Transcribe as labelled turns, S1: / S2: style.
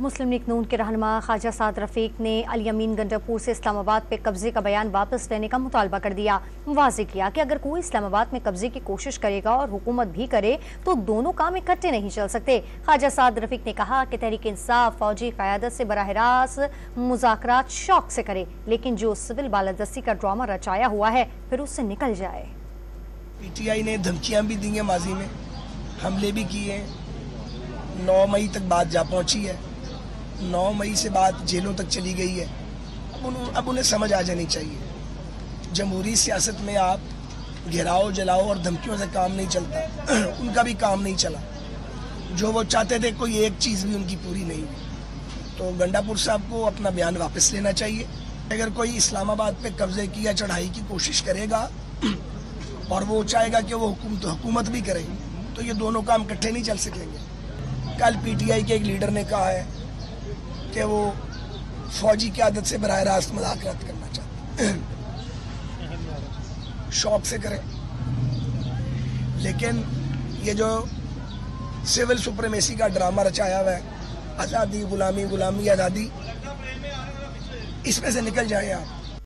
S1: मुस्लिम league नून के रहनुमा ख्वाजा साद रफीक ने अल यमीन गंडापुर से इस्लामाबाद पे कब्जे का बयान वापस लेने का मुतालबा कर दिया। वाज़ेह किया कि अगर कोई इस्लामाबाद में कब्जे की कोशिश करेगा और हुकूमत भी करे तो दोनों काम इकट्ठे नहीं चल सकते। ख्वाजा साद रफीक ने कहा कि तहरीक इंसाफ फौजी क़यादत से बराह रास्त मुज़ाकरात शौक से करे, लेकिन जो सिविल बालादस्ती का ड्रामा रचाया हुआ है फिर उससे निकल जाए।
S2: PTI ने धमकियां भी दी हैं, माजी में हमले भी किए हैं। 9 मई तक बात जा पहुंची है, 9 मई से बात जेलों तक चली गई है। अब उन्हें समझ आ जानी चाहिए, जमहूरी सियासत में आप घेराओ जलाओ और धमकियों से काम नहीं चलता। उनका भी काम नहीं चला, जो वो चाहते थे कोई एक चीज़ भी उनकी पूरी नहीं हुई। तो गंडापुर साहब को अपना बयान वापस लेना चाहिए। अगर कोई इस्लामाबाद पे कब्जे की या चढ़ाई की कोशिश करेगा और वो चाहेगा कि वो हुकूमत भी करे, तो ये दोनों काम इकट्ठे नहीं चल सकेंगे। कल PTI के एक लीडर ने कहा है कि वो फौजी की आदत से बराह रास्त मुज़ाकरात करना चाहते हैं, शौक से करें। लेकिन ये जो सिविल सुप्रीमेसी का ड्रामा रचाया हुआ है, आज़ादी गुलामी गुलामी आज़ादी, इसमें से निकल जाए आप।